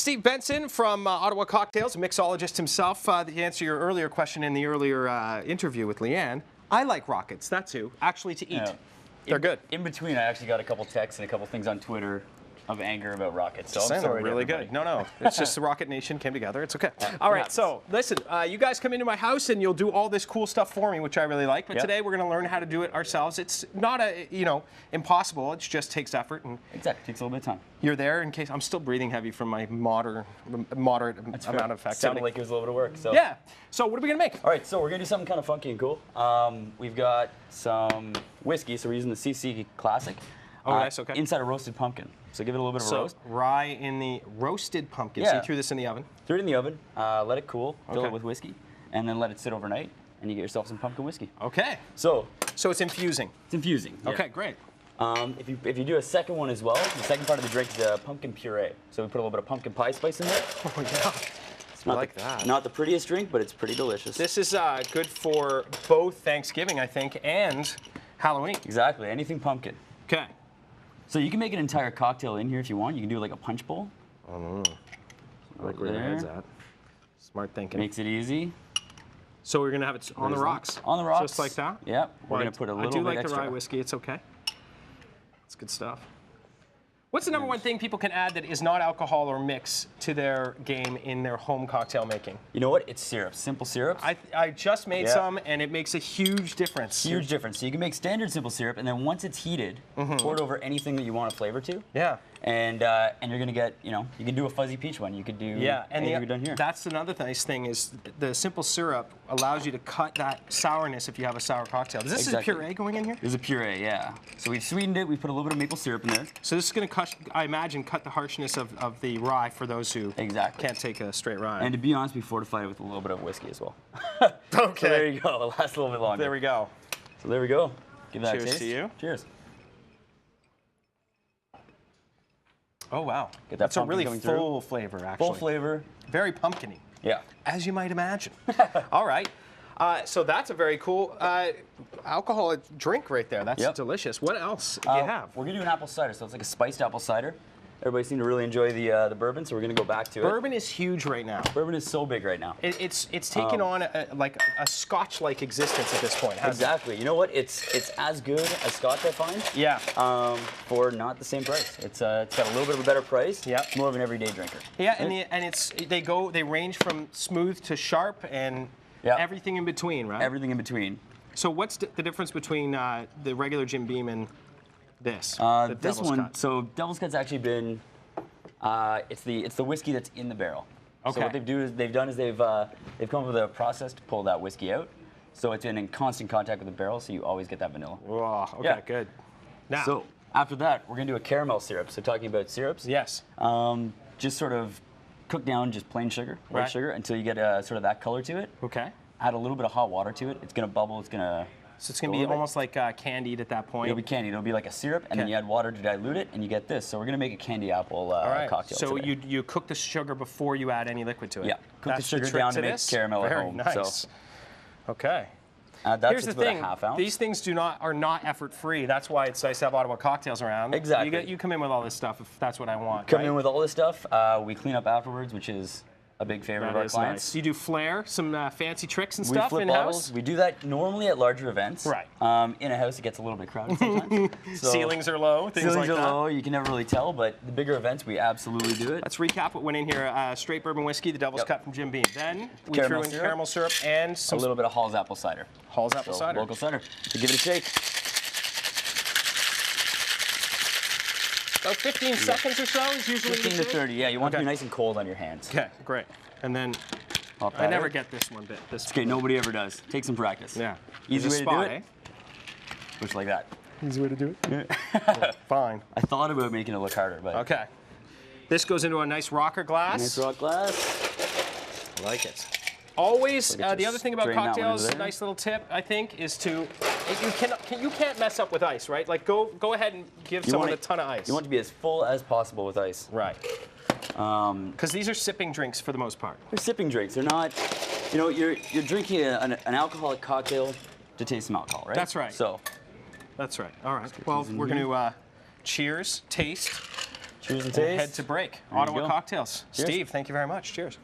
Steve Benson from Ottawa Cocktails, a mixologist himself. To answer your earlier question in the earlier interview with Leanne, I like rockets. That's who. Actually, to eat. Yeah. They're good. In between, I actually got a couple texts and a couple things on Twitter of anger about rockets. So I'm They're sorry. really good. No. It's just the Rocket Nation came together. It's okay. All right. So listen, you guys come into my house and you'll do all this cool stuff for me, which I really like. But today we're going to learn how to do it ourselves. It's not impossible. It just takes effort. And exactly. It takes a little bit of time. You're there in case I'm still breathing heavy from my moderate amount of activity. Sounded like it was a little bit of work. So. Yeah. So what are we going to make? All right. So we're going to do something kind of funky and cool. We've got some whiskey. So we're using the CC Classic. Oh, nice. Okay. Inside a roasted pumpkin. So give it a little bit of a roast. Rye in the roasted pumpkin. Yeah. So you threw this in the oven? Threw it in the oven. Let it cool. Fill it with whiskey. And then let it sit overnight. And you get yourself some pumpkin whiskey. Okay. So it's infusing. It's infusing. Yeah. Okay, great. If you do a second one as well, the second part of the drink is pumpkin puree. So we put a little bit of pumpkin pie spice in there. Oh, yeah. It's not the prettiest drink, but it's pretty delicious. This is good for both Thanksgiving, I think, and Halloween. Exactly. Anything pumpkin. Okay. So you can make an entire cocktail in here if you want. You can do like a punch bowl. Oh, I like where your head's at. Smart thinking. Makes it easy. So we're gonna have it on the rocks. On the rocks. Just like that. Yep. We're gonna put a little bit extra. I do like the rye whiskey. It's okay. It's good stuff. What's the number one thing people can add that is not alcohol or mix to their game in their home cocktail making? You know what? It's syrups. Simple syrups. I just made some, and it makes a huge difference. Huge difference. So you can make standard simple syrup, and then once it's heated, pour it over anything that you want a flavor to. Yeah. And you're gonna get, you can do a fuzzy peach one. You could do and you're done here. That's another nice thing is the simple syrup allows you to cut that sourness if you have a sour cocktail. Is this a puree going in here? This is a puree, yeah. So we've sweetened it. We put a little bit of maple syrup in there. So this is gonna cut, I imagine, cut the harshness of the rye for those who can't take a straight rye. And to be honest, we fortified it with a little bit of whiskey as well. Okay. So there you go. It'll last a little bit longer. There we go. So there we go. Give that a taste. Cheers to you. Cheers. Oh, wow. Get that That's a really coming full flavor, actually. Full flavor. Very pumpkin-y. Yeah. As you might imagine. All right. So that's a very cool alcoholic drink right there. That's delicious. What else do you have? We're going to do an apple cider. So it's like a spiced apple cider. Everybody seemed to really enjoy the bourbon, so we're going to go back to it. Bourbon is huge right now. Bourbon is so big right now. It's taken on like a Scotch-like existence at this point, hasn't Exactly. You know what? It's as good as Scotch, I find. Yeah. For not the same price. It's got a little bit of a better price. Yeah. More of an everyday drinker. Yeah, and they range from smooth to sharp and everything in between, right? Everything in between. So what's the difference between the regular Jim Beam and this? This one, Cut? So Devil's Cut's actually been, it's the whiskey that's in the barrel. Okay. So what they've done is they've come up with a process to pull that whiskey out. So it's in constant contact with the barrel, so you always get that vanilla. Whoa, okay, good. Now, so after that, we're gonna do a caramel syrup. So talking about syrups. Yes. Just sort of cook down just plain sugar, white sugar, until you get sort of that color to it. Okay. Add a little bit of hot water to it. It's gonna bubble. It's gonna. So it's going to be almost like candied at that point? It'll be candied. It'll be like a syrup, and then you add water to dilute it, and you get this. So we're going to make a candy apple cocktail So today. you cook the sugar before you add any liquid to it? Yeah. Cook the sugar down to make caramel at home. Very nice. So, okay. That's Here's the thing. About a half ounce. These things are not effort-free. That's why it's nice to have Ottawa Cocktails around. Exactly. You come in with all this stuff if that's what I want. Come in with all this stuff. We clean up afterwards, which is a big favorite of our clients. Nice. You do flair, some fancy tricks and we stuff flip in-house? bottles. We do that normally at larger events. Right. In a house, it gets a little bit crowded sometimes. So ceilings are low, things like that. Ceilings are low. You can never really tell, but the bigger events, we absolutely do it. Let's recap what went in here. Straight bourbon whiskey, the Devil's Cut from Jim Beam. Then we threw in caramel syrup and a little bit of Hall's apple cider. Hall's apple cider. Local cider. So give it a shake. About 15 seconds or so is usually 15 to 30, yeah. You want it to be nice and cold on your hands. Okay, great. And then I never get this one bit. This okay, nobody ever does. Take some practice. Yeah. Easy way to do it. Push like that. Easy way to do it? Yeah. Fine. I thought about making it look harder, but. Okay. This goes into a nice rocker glass. Nice rock glass. I like it. Always, the other thing about cocktails, a nice little tip, I think, is to, you can't mess up with ice, right? Like, go ahead and give someone a ton of ice. You want it to be as full as possible with ice. Right. Because these are sipping drinks for the most part. They're sipping drinks. They're not, you're drinking an alcoholic cocktail to taste some alcohol, right? That's right. So. That's right. All right. Well, we're going to cheers, taste. Cheers and We'll taste. head to break. There you Ottawa go. Cocktails. Cheers. Steve, thank you very much. Cheers.